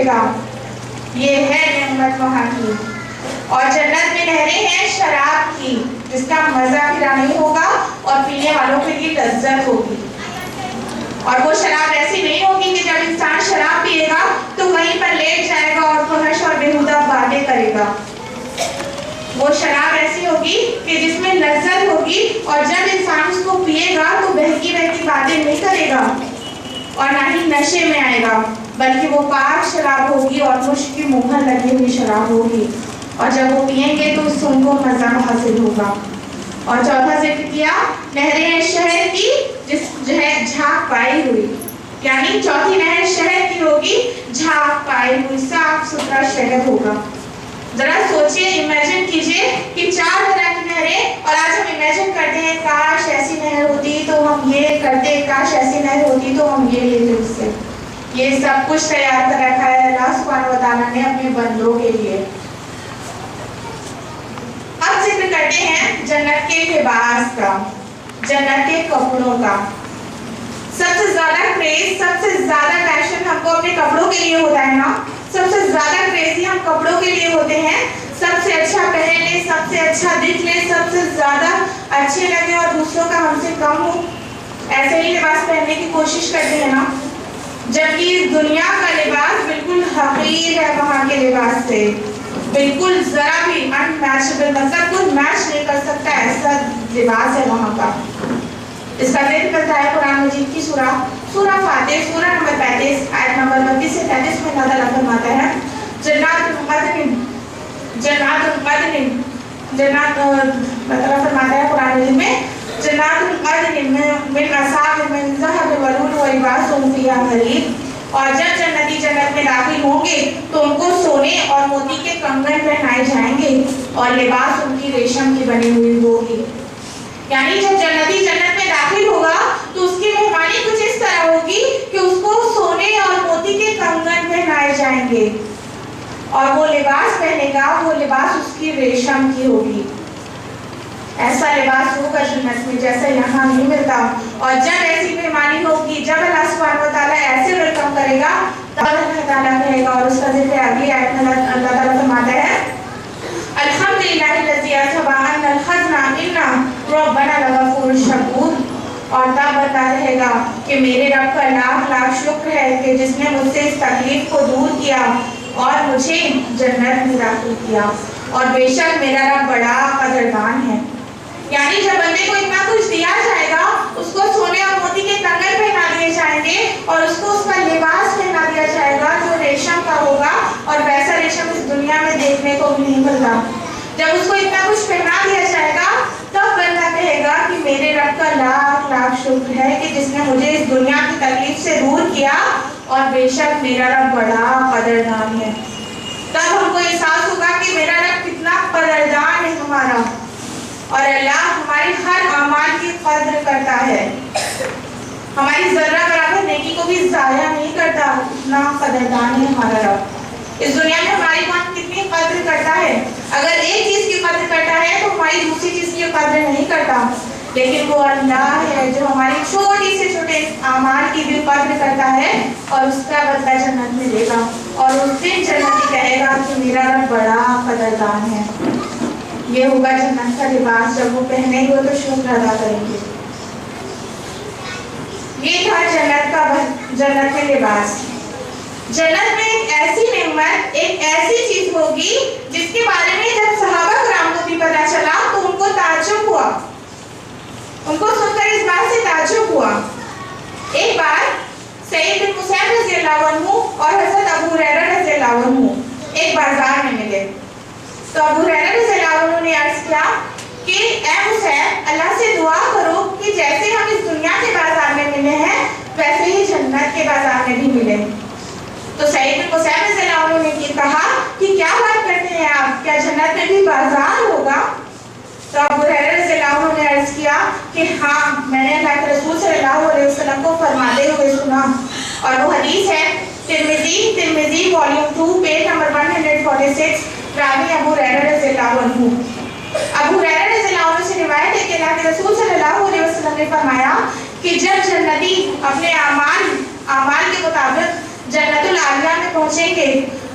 گا. یہ ہے نعمت وہاں کی. اور جنت میں نہریں ہیں شراب کی جس کا مزہ پھرا نہیں ہوگا اور پینے والوں کے لیے لذت ہوگی. اور وہ شراب ایسی نہیں ہوگی کہ جب انسان شراب پیے گا تو وہیں پر لیٹ جائے گا اور فحش اور بےہودہ باتیں کرے گا. وہ شراب ایسی ہوگی کہ جس میں لذت ہوگی اور جب انسان اس کو پیے گا تو بہکی بہکی باتیں نہیں کرے گا اور نہ ہی نشے میں آئے گا، بلکہ وہ پاک شراب ہوگی اور مشک کی مہر لگی ہوئی شراب ہوگی. اور جب وہ پیئیں گے تو اس سے ان کو مزہ حاصل ہوگا. اور چوتھا ذکر کیا نہریں شہد کی جس جو ہے جھاگ پائی ہوئی، یعنی چوتھی نہر شہد کی ہوگی، جھاگ پائی ہوئی صاف ستھرا شہد ہوگا. ذرا سوچئے، امیجن کیجئے کہ 4 طرح کی نہریں، اور آج ہم امیجن کرتے ہیں کاش ایسی نہر ہوتی تو ہم یہ کرتے، کاش ایسی نہر ہوتی تو ہم یہ لیتے اس سے. یہ سب کچھ تیار کر رکھا ہے اللہ سبحانہ و تعالیٰ نے اپنے بندوں کے لیے. اب ذکر کرتے ہیں جنت کے لباس کا، جنت کے کپڑوں کا. سب سے زیادہ کریز، سب سے زیادہ پیشن ہم کو اپنے کپڑوں کے لیے ہوتا ہے نا. سب سے زیادہ کریزی ہم کپڑوں کے لیے ہوتے ہیں. سب سے اچھا پہن لیں، سب سے اچھا دکھ لیں، سب سے زیادہ اچھے لگے اور دوسروں کا ہم سے کم ہو، ایسے ہی لباس پہننے کی کوشش کرتے ہیں نا. جبکہ اس دنیا کا لباس بالکل حقیر ہے وہاں کے لباس سے، بالکل ذرا بھی ان میچبل، مطلب کوئی میچ نہیں کر سکتا ایسا لباس ہے وہاں کا. اس کا ذکر کرتا ہے قرآن مجید کی سورہ فاتح، سورہ نمبر 35 آیت نمبر 32 سے 33 میں اللہ تعالیٰ فرماتا ہے مطلب فرماتا ہے قرآن مجید میں جنات العدن من اصحاب من ذهب ولؤلؤ ولباسهم فيها حرير. اور جب جنتی جنت میں داخل ہوں گے تو ان کو سونے اور موتی کے کنگن پہنائے جائیں گے اور لباس ان کی ریشم کی بنی ہوئی ہوگی. یعنی جب جنتی جنت میں داخل ہوگا تو اس کی مہمانی کچھ اس طرح ہوگی کہ اس کو سونے اور موتی کے کنگن پہنائے جائیں گے اور وہ لباس پہنے گا، وہ لباس اس کی ریشم کی ہوگی. ایسا لباس ہوگا جنت میں جیسا یہاں نہیں ملتا. اور جب ایسی مہمانی ہوگی، جب اللہ سبحانہ و تعالیٰ ایسے ویلکم کرے گا تب اللہ تعالیٰ کہے گا، اور اس کا ذکر اگلی آیت میں اللہ تعالیٰ فرماتا ہے الحمدللہ الذی اذھب عنا الحزن ان ربنا لغفور شکور. اور تب بتا رہے گا کہ میرے رب کا لاکھ لاکھ شکر ہے کہ جس نے مجھ سے اس تکلیف کو دور کیا اور مجھے جنت میں داخل کیا، اور بے شک میرا رب بڑا قدردان ہے. یعنی جب بندے کو اتنا کچھ دیا جائے گا، اس کو سونے اور موتی کے کنگن پہنا دیے جائیں گے اور اس کو اس کا لباس پہنا دیا جائے گا جو ریشم کا ہوگا، اور ویسا ریشم اس دنیا میں دیکھنے کو نہیں ملتا. جب اس کو اتنا کچھ پہنا دیا جائے گا تب بندہ کہے گا کہ میرے رب کا لاکھ لاکھ شکر ہے کہ جس نے مجھے اس دنیا کی تکلیف سے دور کیا، اور بے شک میرا رب بڑا قدردان ہے. تب ہم کو احساس ہوگا کہ میرا رب کتنا قدردان ہے ہمارا، اور اللہ ہماری ہر اعمال کی قدر کرتا ہے، ہماری ذرہ برابر نیکی کو بھی ضائع نہیں کرتا. اتنا قدردان ہے ہمارا رب. اس دنیا میں ہماری کون کتنی قدر کرتا ہے؟ اگر ایک چیز کی قدر کرتا ہے تو ہماری دوسری چیز کی قدر نہیں کرتا. لیکن وہ اللہ ہے جو ہماری چھوٹی سے چھوٹے اعمال کی بھی قدر کرتا ہے اور اس کا بدلہ جنت میں دے گا. اور اس دن جنتی کہے گا کہ میرا رب بڑا قدردان ہے. یہ ہوگا جنت کا لباس. جب وہ پہنیں گے تو شکر ادا کریں گے. یہ تھا جنت کے لباس. جنت میں ایک ایسی نعمت، ایک ایسی چیز ہوگی جس کے بارے میں جب صحابہ کرام کو بھی پتا چلا تو ان کو تعجب ہوا، ان کو سن کر اس بات سے تعجب ہوا. ایک بار سعید بن مسیب رضی اللہ عنہ اور حضرت ابو ہریرہ رضی اللہ عنہ ایک بازار میں ملے. تو ابو ہریرہ رضی اللہ عنہ نے عرض کیا کہ اے مسیب، اللہ سے دعا کرو کہ جیسے ہم اس دنیا کے بازار میں ملے ہیں ویسے ہی جنت کے بازار میں بھی ملے. تو سعید بن مسیب رضی اللہ عنہ نے کہا کہ کیا بات کرتے ہیں آپ، کیا جنت میں بھی بازار ہوگا؟ تو ابو ہریرہ رضی اللہ عنہ نے عرض کیا کہ ہاں، میں نے اللہ کے رسول صلی اللہ علیہ وسلم کو فرماتے ہوئے سنا. اور وہ حدیث ہے ترمذی والیوم 2 پیج نمبر 146، راوی ابو ہریرہ رضی اللہ عنہ. ابو ہریرہ رضی اللہ عنہ سے روایت ہے کہ اللہ کے رسول صلی اللہ علیہ وسلم نے فرمایا کہ جب جنتی اپنے اعمال کے مطابق جنت العالیہ میں में पहुंचेंगे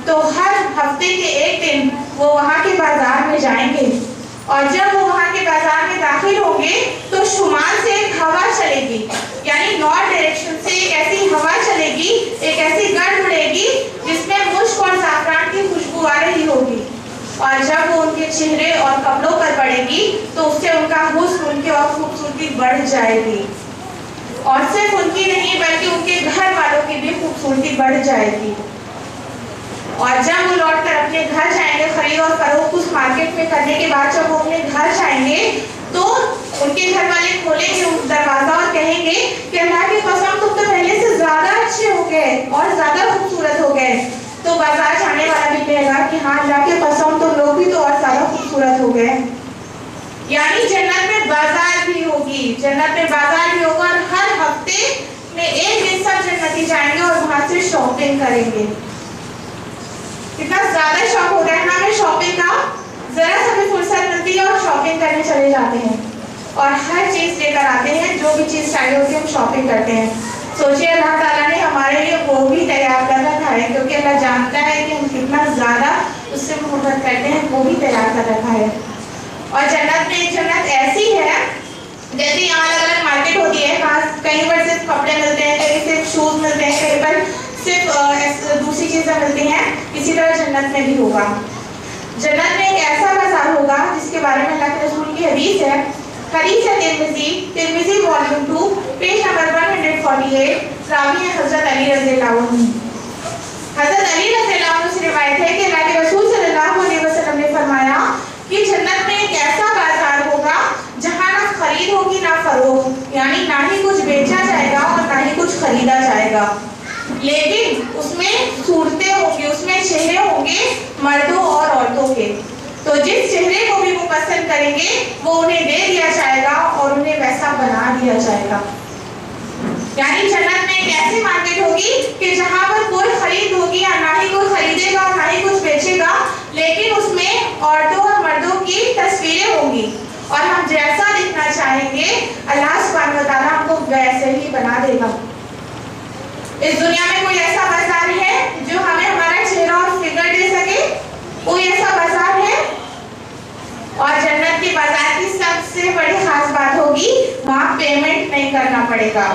तो हर हफ्ते के एक दिन वो वहाँ के बाजार में जाएंगे, और जब वो वहाँ के बाजार में दाखिल होंगे तो शुमाल से एक हवा चलेगी, यानी नॉर्थ डायरेक्शन से एक ऐसी हवा चलेगी, एक ऐसी गर्द उड़ेगी जिसमें मुश्क और ज़ाफ़रान की खुशबू आ रही होगी, और जब वो उनके चेहरे और कपड़ों पर पड़ेगी तो उससे उनका हुस्न, उनकी और खूबसूरती बढ़ जाएगी, और सिर्फ उनकी नहीं बल्कि उनके घर वालों की भी खूबसूरती बढ़ जाएगी। और जब वो लौट कर अपने घर जाएंगे, खरीद और फरोख्त उस मार्केट में करने के बाद जब वो अपने घर जाएंगे तो उनके घर वाले खोलेंगे दरवाजा और कहेंगे कि अल्लाह की कसम तुम तो पहले से ज्यादा अच्छे हो गए और ज्यादा खूबसूरत हो गए। तो बाजार जाने वाला भी कहेगा कि हाँ अल्लाह की कसम तुम लोग भी तो और ज्यादा खूबसूरत हो गए। यानी जन्नत में बाजार भी होगी, जन्नत में बाजार भी होगा, और हर हफ्ते में एक दिन सब जन्नती जाएंगे और वहां से शॉपिंग करेंगे। कितना ज्यादा शौक होता है हमें शॉपिंग का, जरा सा भी फुर्सत मिलती है और शॉपिंग करने चले जाते हैं और हर चीज लेकर आते हैं, जो भी चीज चाहिए होती है हम शॉपिंग करते हैं। सोचिए अल्लाह ताला ने हमारे लिए वो भी तैयार कर रखा है, क्योंकि अल्लाह जानता है कि हम कितना ज्यादा उससे मोहब्बत करते हैं, वो भी तैयार कर रखा है। और जन्नत ऐसी है जैसे यहाँ अलग अलग मार्केट होती है, कहीं पर सिर्फ कपड़े मिलते हैं, कहीं सिर्फ शूज मिलते हैं, कहीं पर सिर्फ दूसरी चीजें मिलती हैं, इसी तरह जन्नत में भी होगा। जन्नत में एक ऐसा बाजार होगा जिसके बारे में अल्लाह के रसूल की हदीस है Tirmidhi volume 2 page number 148, Ravi है हजरत अली रज़ियल्लाहु अन्हु। हजरत अली रज़ियल्लाहु अन्हु से रिवायत है कि अल्लाह के रसूल सल्लल्लाहु अलैहि वसल्लम ने फरमाया कि जन्नत में एक ऐसा बाजार होगा जहाँ ना खरीद होगी ना फरोख्त, यानी ना ही कुछ बेचा जाएगा और ना ही कुछ खरीदा जाएगा, लेकिन उसमें सूरतें होंगी, उसमें चेहरे होंगे मर्दों और औरतों के। तो जिस चेहरे को भी वो पसंद करेंगे वो उन्हें दे दिया जाएगा और उन्हें वैसा बना दिया जाएगा। यानी जन्नत में एक ऐसी मार्केट होगी कि जहाँ पर कोई खरीद होगी या ना ही कोई खरीदेगा और ना ही कुछ बेचेगा, लेकिन उसमें औरतों और मर्दों की तस्वीरें होंगी, और हम जैसा दिखना चाहेंगे अल्लाह सुब्हानहू व तआला हमको वैसे ही बना देगा। इस दुनिया में कोई ऐसा बाजार है जो हमें हमारा चेहरा और फिगर दे सके? कोई ऐसा बाजार है? और जन्नत के बाजार की सबसे बड़ी खास बात होगी वहाँ पेमेंट नहीं करना पड़ेगा,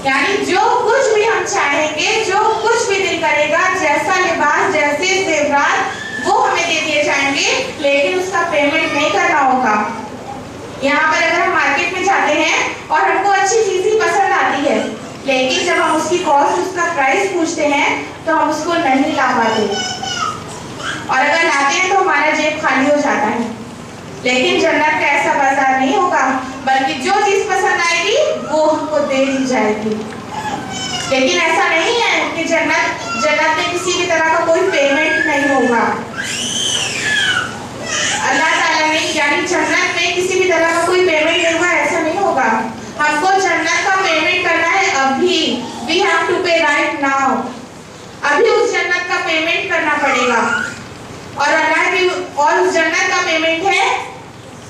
यानी जो कुछ भी हम चाहेंगे, जो कुछ भी दिल करेगा, जैसा लिबास, जैसे जेवरात वो हमें दे दिए जाएंगे, लेकिन उसका पेमेंट नहीं करना होगा। यहाँ पर अगर हम मार्केट में जाते हैं और हमको अच्छी चीज ही पसंद आती है, लेकिन जब हम उसकी कॉस्ट, उसका प्राइस पूछते हैं तो हम उसको नहीं ला पाते, और अगर लाते हैं तो हमारा जेब खाली हो जाता है। लेकिन जन्नत का ऐसा बाजार नहीं होगा, बल्कि जो चीज पसंद आएगी वो हमको दे दी जाएगी। लेकिन ऐसा नहीं है कि जन्नत में किसी भी तरह का कोई पेमेंट नहीं होगा। अल्लाह ताला ने यानी जन्नत में किसी भी तरह का कोई पेमेंट नहीं होगा, ऐसा नहीं होगा। हमको जन्नत का पेमेंट करना है अभी, we have to pay right now। अभी उस जन्नत का पेमेंट करना पड़ेगा, और अल्लाह की और उस जन्नत का पेमेंट है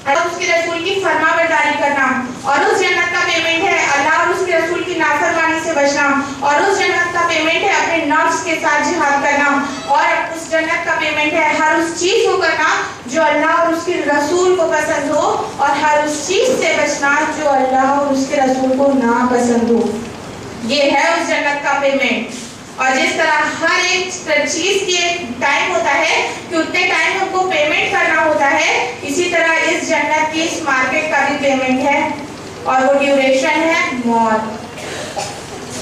और उसके रसूल की फरमाबरदारी करना, और उस जन्नत का पेमेंट है अल्लाह और उसके रसूल की नाफरमानी से बचना, और उस जन्नत का पेमेंट है अपने नफ्स के साथ जिहाद करना, और उस जन्नत का पेमेंट है हर उस चीज को करना जो अल्लाह और उसके रसूल को पसंद हो, और हर उस चीज से बचना जो अल्लाह और उसके रसूल को ना पसंद हो। ये है उस जन्नत का पेमेंट। और जिस तरह हर एक चीज के टाइम होता है कि उतने टाइम हमको पेमेंट करना होता है, इसी तरह इस जन्नत की, इस मार्केट का भी पेमेंट है, और वो ड्यूरेशन है मौत।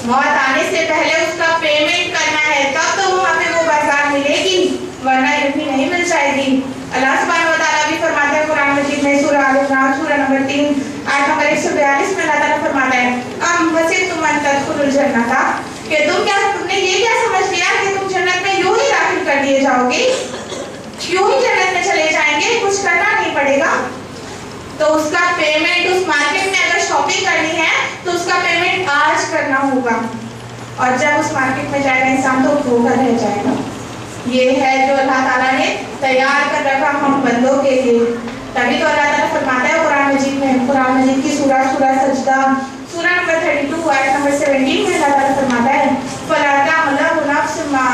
मौत आने से पहले उसका पेमेंट करना है, तब तो वहाँ पे वो बाजार मिलेगी, वरना यूं ही नहीं मिल जाएगी। अल्लाह सुब्हानहू व तआला भी फरमाते हैं कुरान मजीद में सूरह आल इमरान सूरह नंबर 3 आयत नंबर 142 में अल्लाह ताला फरमाता है अम हसिबतुम अन तदखुलुल जन्नता, कि तुमने ये क्या समझ लिया कि तुम जन्नत में यूं ही दाखिल कर दिए जाओगे, यूं ही जन्नत में चले जाएंगे, कुछ करना नहीं पड़ेगा। तो उसका पेमेंट, उस मार्केट में अगर शॉपिंग करनी है तो उसका पेमेंट आज करना होगा, और जब उस मार्केट में जाएगा इंसान तो भूखा रह जाएगा। ये है जो अल्लाह ताला ने तैयार कर रखा हम बंदों के लिए। तभी तो अल्लाह ताला फरमाता है कुरान मजीद में, कुरान मजीद की सूरह सजदा सूरह नंबर 32 आयत नंबर 17 में अल्लाह ताला फरमाता है फला तामलु नफ्स मा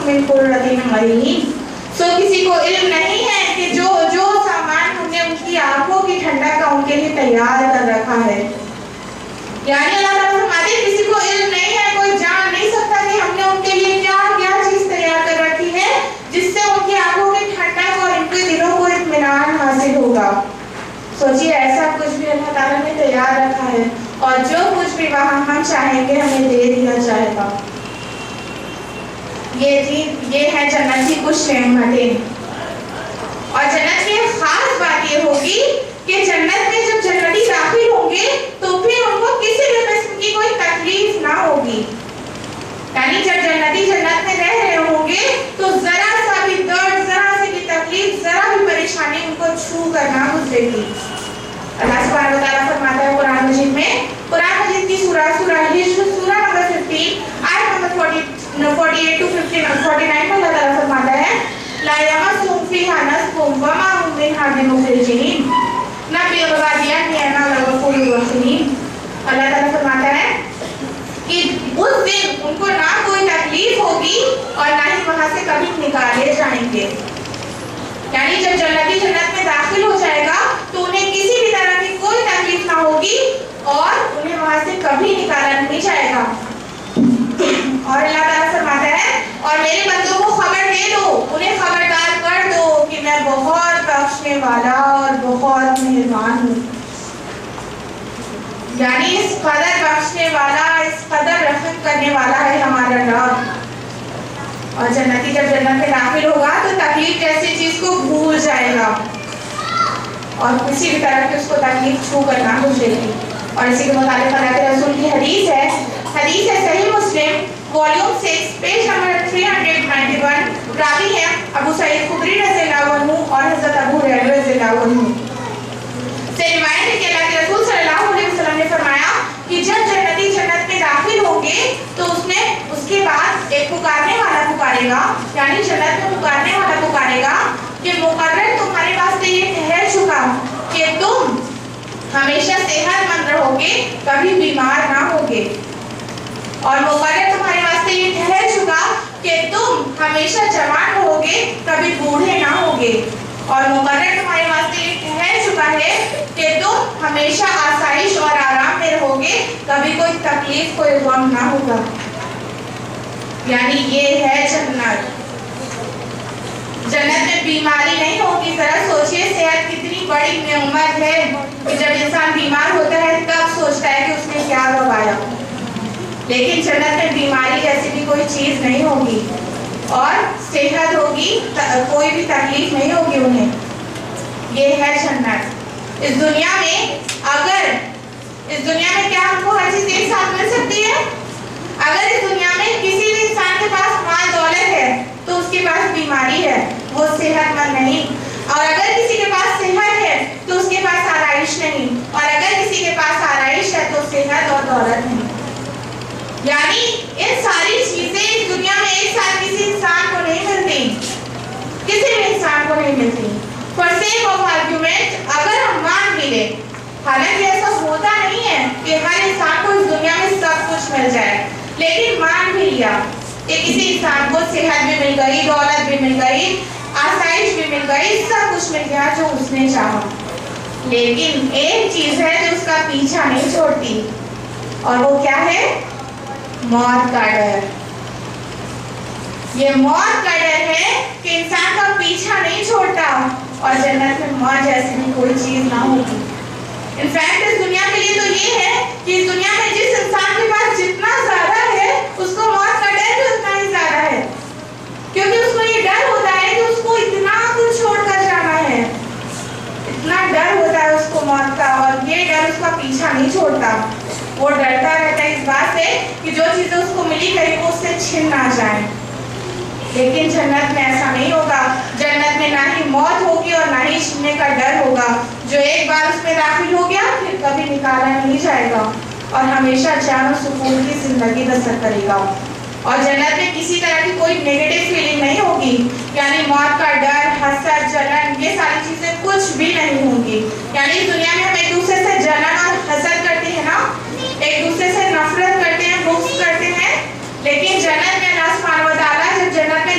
من قرۃ عین. سو کسی کو علم نہیں ہے کہ جو سامان ہم نے ان کی آنکھوں کی ٹھنڈک کا ان کے لیے تیار کر رکھا ہے. یعنی اللہ تعالیٰ فرماتے ہیں کسی کو علم نہیں ہے, کوئی جان نہیں سکتا کہ ہم نے ان کے لیے کیا کیا چیز تیار کر رکھی ہے جس سے ان کی آنکھوں کی ٹھنڈک اور ان کے دلوں کو اطمینان حاصل ہوگا. سوچیے ایسا کچھ بھی اللہ تعالیٰ نے تیار رکھا ہے, اور جو کچھ بھی وہاں ہم چاہیں گے ہمیں دے دیا جائے گا. یہ ہے جنت کی کچھ نعمتیں. اور جنت کی خاص بات یہ ہوگی کہ جنت میں جب جنتی داخل ہوں گے تو پھر ان کو کسی بھی قسم کی کوئی تکلیف نہ ہوگی. یعنی جب جنتی جنت میں رہ رہے ہوں گے تو ذرا سا بھی درد, ذرا سی بھی تکلیف, ذرا بھی پریشانی ان کو چھو کر نہ گزرے گی. اللہ سبحانہ و تعالیٰ فرماتا ہے قرآن مجید میں, قرآن مجید کی سورہ ہجر سورہ نمبر 15 آیت نمبر 48 to 49 میں اللہ تعالیٰ فرماتا ہے لا یمسهم فیہا نصب وما هم منہا بمخرجین نبی عبادیان نینا لغفور الرحیم. اللہ تعالیٰ فرماتا ہے کہ اس دن ان کو نہ کوئی تکلیف ہوگی اور نہ ہی وہاں سے کبھی نکالے جائیں گے. یعنی جب جنتی جنت میں داخل ہو جائے گا تو انہیں کسی بھی طرح کی کوئی تکلیف نہ ہوگی اور انہیں وہاں سے کبھی نکالا نہیں جائے گا. اور اللہ تعالیٰ فرماتا ہے اور میرے بندوں کو خبر دے دو, انہیں خبردار کر دو کہ میں بہت بخشنے والا اور بہت مہربان ہوں. یعنی اس قدر بخشنے والا, اس قدر رحمت کرنے والا ہے ہمارا رب. اور جنتی جب جنت میں داخل ہوگا تو تکلیف جیسی چیز کو بھول جائے گا اور کسی بھی طرح کی اس کو تکلیف چھو کر نہ گزرے گی. اور اسی کے متعلق اللہ کے رسول کی حدیث ہے صحیح مسلم والیوم 6 پیج نمبر 391. راوی ہے ابو سعید خدری رضی اللہ عنہ اور حضرت ابو ہریرہ رضی اللہ عنہ سے روایت ہے کہ اللہ کے رسول صلی اللہ علیہ وسلم نے فرمایا کہ جب جنتی جنت میں داخل ہوں گے تو اس کے بعد ایک پکارنے والا پکارے گا, یعنی جنت میں پکارنے والا پکارے گا کہ مقرر تمہارے واسطے یہ ٹھہر چکا کہ تم ہمیشہ صحت مند رہو گے, کبھی بیمار نہ ہوگے. اور مقرر تمہارے واسطے یہ ٹھہر چکا کہ تم ہمیشہ جوان رہو گے, کبھی بوڑھے نہ ہوگے. اور مقرر تمہارے واسطے یہ ٹھہر چکا ہے کہ تم ہمیشہ آسائش اور آرام میں رہو گے, کبھی کوئی تکلیف, کوئی غم نہ ہوگا. یعنی یہ ہے جنت. جنت میں بیماری نہیں ہوگی. ذرا سوچئے صحت کتنی بڑی نعمت ہے کہ جب انسان بیمار ہوتا ہے تب سوچتا ہے کہ اس نے کیا گوایا. لیکن جنت میں بیماری جیسی بھی کوئی چیز نہیں ہوگی اور صحت ہوگی, کوئی بھی تکلیف نہیں ہوگی انہیں. یہ ہے جنت. اس دنیا میں کیا ہم کو ہر چیز ایک ساتھ مل سکتی ہے؟ اگر اس دنیا میں کسی بھی انسان کے پاس مال دولت ہے تو اس کے پاس بیماری ہے, وہ صحت مند نہیں. اور اگر کسی کے پاس صحت ہے تو اس کے پاس آرائش نہیں, اور اگر کسی کے پاس آرائش ہے تو صحت اور دولت نہیں. یعنی ان ساری چیزیں اس دنیا میں ایک ساتھ کسی انسان کو نہیں ملتی, کسی بھی انسان کو نہیں ملتی. For sake of argument, اگر ہم مان بھی لیں, حالانکہ ایسا ہوتا نہیں ہے کہ ہر انسان کو اس دنیا میں سب کچھ مل جائے, لیکن مان بھی لیا کہ کسی انسان کو صحت بھی مل گئی, دولت بھی مل گئی, آسائش بھی مل گئی, سب کچھ مل گیا جو اس نے چاہا. لیکن ایک چیز ہے جو اس کا پیچھا نہیں چھوڑتی, اور وہ کیا ہے؟ موت کا ڈر. یہ موت کا ڈر ہے کہ انسان کا پیچھا نہیں چھوڑتا, اور جنت میں موت جیسی بھی کوئی چیز نہ ہوگی. انفیکٹ اس دنیا کے لیے تو یہ ہے کہ اس دنیا میں جس انسان کے پاس جتنا زیادہ ہے اس کو موت کا ڈر بھی اتنا ہی زیادہ ہے, کیونکہ اس کو یہ ڈر ہوتا ہے کہ اس کو اتنا کچھ چھوڑ کر جانا ہے, اتنا ڈر ہوتا ہے اس کو موت کا, اور یہ ڈر اس کا پیچھا نہیں چھوڑتا. وہ ڈرتا رہتا ہے اس بات سے کہ جو چیزیں اس کو ملی قریب وہ اس سے چھن نہ جائیں. لیکن جنت میں ایسا نہیں ہوگا. جنت میں نہ ہی موت ہوگی اور نہ ہی چھننے کا ڈر ہوگا. جو ایک بار اس میں داخل ہو گیا پھر کبھی نکالا نہیں جائے گا, اور ہمیشہ چین و سکون کی زندگی بسر کرے گا. اور جنت میں کسی طرح کی کوئی نیگیٹو فیلنگ نہیں ہوگی, یعنی موت کا ڈر, حسد, جلن, یہ ساری چیزیں کچھ بھی نہیں ہوں گی. یعنی اس دنیا میں ہم ایک دوسرے سے جلن اور حسد کرتے ہیں نا, ایک دوسرے سے نفرت کرتے ہیں, بغض کرتے ہیں, لیکن جنت میں اللہ سبحانہ و تعالیٰ جب جنت میں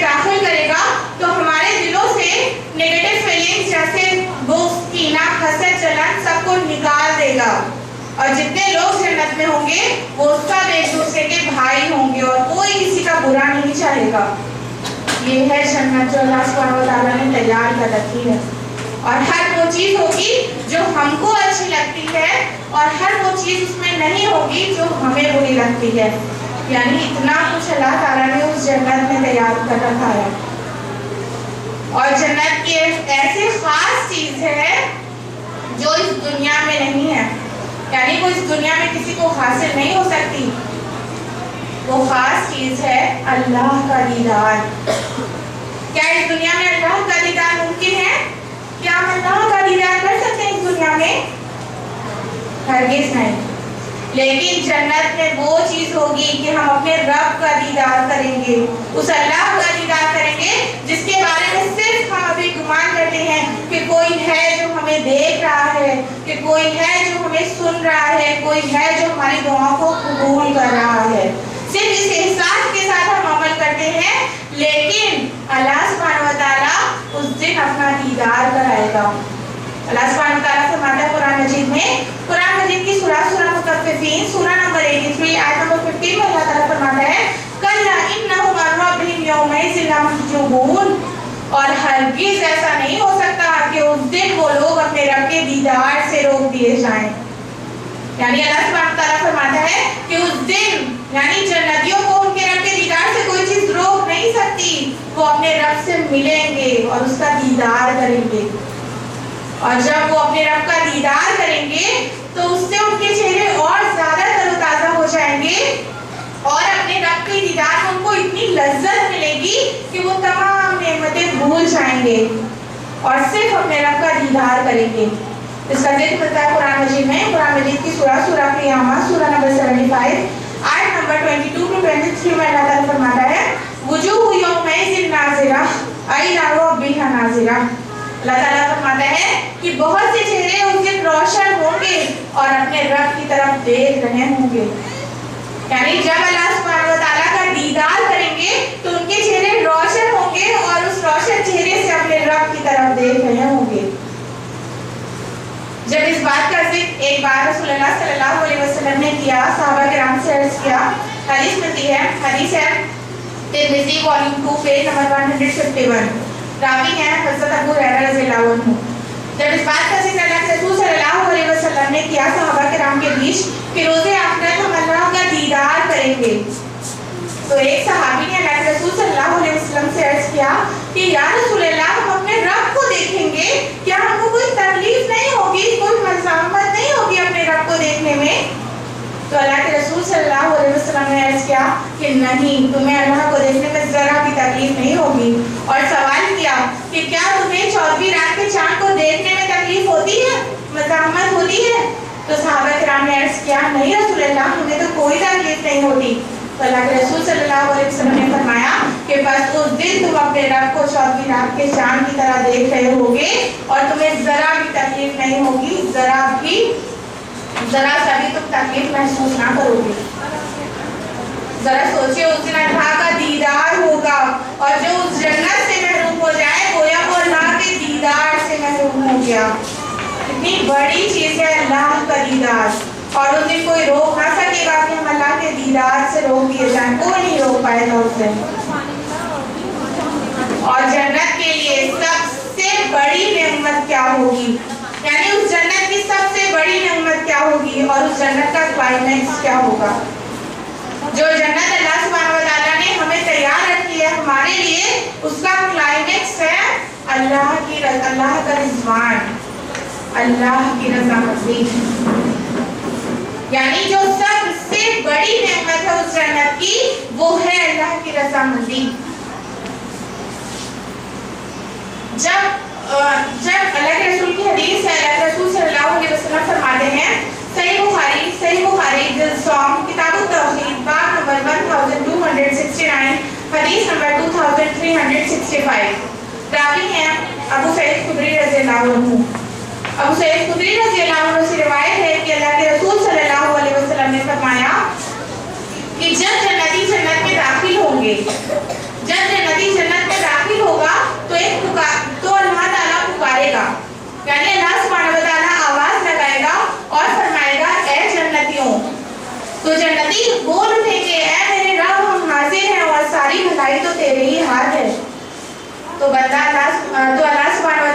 नहीं चाहेगा। ये है जन्नत जो अल्लाह सुब्हानहू व तआला ने तैयार कर रखी है। और हर वो चीज़ होगी जो हमको अच्छी लगती है और हर वो चीज़ उसमें नहीं होगी जो हमें बुरी लगती है। यानी इतना कुछ अल्लाह ताला ने उस जन्नत में तैयार कर रखा है। और जन्नत की ऐसी खास चीज़ है जो इस दुनिया में नहीं है, यानी वो इस दुनिया में किसी को हासिल नहीं हो सकती। वो खास चीज़ है अल्लाह का दीदार। क्या इस दुनिया में अल्लाह का दीदार मुमकिन है? क्या हम अल्लाह का दीदार कर सकते हैं इस दुनिया में? हरगिज़ नहीं। लेकिन जन्नत में वो चीज़ होगी कि हम अपने रब का दीदार करेंगे, उस अल्लाह का दीदार करेंगे जिसके बारे में सिर्फ हम अभी गुमान करते हैं कि कोई है जो हमें देख रहा है, कि कोई है जो हमें सुन रहा है, कोई है जो हमारी दुआओं को कबूल कर रहा है। सिर्फ इस एहसास के साथ हम अमल करते हैं, लेकिन अल्लाह सुब्हानहू व तआला उस दिन अपना दीदार कराएगा। अल्लाह सुब्हानहू व तआला फरमाता है कुरान मजीद में, कुरान मजीद की सूरह मुतफ़्फ़िफ़ीन सूरह नंबर 83 आयत नंबर 15 में अल्लाह ताला फरमाता है कल्ला इन्नहुम अन रब्बिहिम यौमइज़िन लमहजूबून। और हरगिज़ ऐसा नहीं हो सकता कि उस दिन वो लोग अपने रब के दीदार से रोक दिए जाएं। यानी अल्लाह सुब्हानहू व तआला फरमाता है कि उस दिन यानी जन्नतियों को उनके रब के दीदार से कोई चीज़ रोक नहीं सकती। वो अपने रब से मिलेंगे और उसका दीदार करेंगे। और जब वो अपने रब का दीदार करेंगे तो उससे उनके चेहरे और ज़्यादा तरोताज़ा हो जाएंगे और अपने रब के दीदार में उनको इतनी लज्जत मिलेगी कि वो तमाम नेमतें भूल जाएंगे और सिर्फ अपने रब का दीदार करेंगे। इसका जिक्र होता है कुरान मजीद में, कुरान मजीद की सूरह क़ियामा सूरह नंबर 75 आयत नंबर 22 to 23 में अल्लाह ताला फरमाता है वुजूह यौमइज़िन नाज़िरा इला रब्बिहा नाज़िरा। अल्लाह ताला फरमाता है कि बहुत से चेहरे उस दिन रोशन होंगे और अपने रब की तरफ देख रहे होंगे। यानी जब अल्लाह सुब्हानहू व तआला का दीदार करेंगे तो उनके चेहरे रोशन होंगे और उस रोशन चेहरे से अपने रब की तरफ देख रहे होंगे। जब इस बात का जिक्र एक बार रसूलुल्लाह सल्लल्लाहु अलैहि वसल्लम ने किया, सहाबा किराम से अर्ज़ किया, हदीस मिलती है, हदीस है Tirmidhi volume 2 page number 151, Ravi हैं हज़रत अबू हुरैरा रज़ियल्लाहु अन्हु। जब इस बात का जिक्र अल्लाह के रसूल सल्लल्लाहु अलैहि वसल्लम ने किया सहाबा किराम के बीच कि रोज़े आखिरत हम अल्लाह का दीदार करेंगे, तो एक सहाबी ने अल्लाह के रसूल सल्लल्लाहु अलैहि वसल्लम से अर्ज़ किया कि या रसूलल्लाह हम अपने रब को देखेंगे, क्या हमको कोई तकलीफ नहीं होगी, कोई मज़ामत नहीं होगी अपने रब को देखने में? तो अल्लाह के रसूल सल्लल्लाहु अलैहि वसल्लम ने अर्ज़ किया कि नहीं, तुम्हें अल्लाह को देखने में ज़रा भी तकलीफ नहीं होगी। और सवाल किया कि क्या तुम्हें 14वीं रात के चाँद को देखने में तकलीफ होती है, मज़ामत होती है? तो सहाबा किराम ने अर्ज़ किया नहीं रसूलल्लाह, हमें तो कोई तकलीफ नहीं होती। तो अल्लाह के रसूल सल्लल्लाहु अलैहि वसल्लम ने फरमाया कि बस उस दिन तुम अपने रब को 14वीं रात के चाँद की तरह देख रहे होगे और तुम्हें ज़रा भी तकलीफ नहीं होगी, ज़रा सा भी तुम तकलीफ महसूस ना करोगे। ज़रा सोचिए उस दिन अल्लाह का दीदार होगा और जो उस जन्नत से महरूम हो जाए गोया वो अल्लाह के दीदार से महरूम हो गया। इतनी बड़ी चीज़ है अल्लाह का दीदार और उस दिन कोई रोक ना सकेगा कि हम अल्लाह के दीदार से रोक दिए जाएं, कोई नहीं रोक पाएगा उस दिन। और जन्नत के लिए सबसे बड़ी नेमत क्या होगी, यानी उस जन्नत की सबसे बड़ी नेमत क्या होगी और उस जन्नत का क्लाइमेक्स क्या होगा? जो जन्नत अल्लाह सुब्हानहू व तआला ने हमें तैयार रखी है हमारे लिए, उसका क्लाइमेक्स है अल्लाह का रिज़वान, अल्लाह की रज़ामंदी। यानी जो सबसे बड़ी नेमत है उस जन्नत की वो है अल्लाह की रज़ामंदी। जब अल्लाह के रसूल की हदीस है, अल्लाह के रसूल सल्लल्लाहु अलैहि वसल्लम फरमाते हैं सही बुखारी सॉम किताब तौहीद बाब नंबर 1269 हदीस नंबर 2365, रावी हैं अबू सईद खुदरी रज़ियल्लाहु अन्हु। अबू सईद खुदरी रज़ियल्लाहु अन्हु से रिवायत है कि अल्लाह के रसूल सल्लल्लाहु अलैहि वसल्लम ने फरमाया कि जब जन्नती जन्नत में दाखिल होंगे, जब जन्नती जन्नत में दाखिल होगा तो अल्लाह ताला पुकारेगा, यानी अल्लाह सुब्हानहू व तआला आवाज लगाएगा और फरमाएगा ए जन्नतियों। तो जन्नती बोल उठेंगे ए मेरे रब हम हाजिर हैं और ساری بھلائی تو تیرے ہی ہاتھ ہے. تو اللہ سبحانہ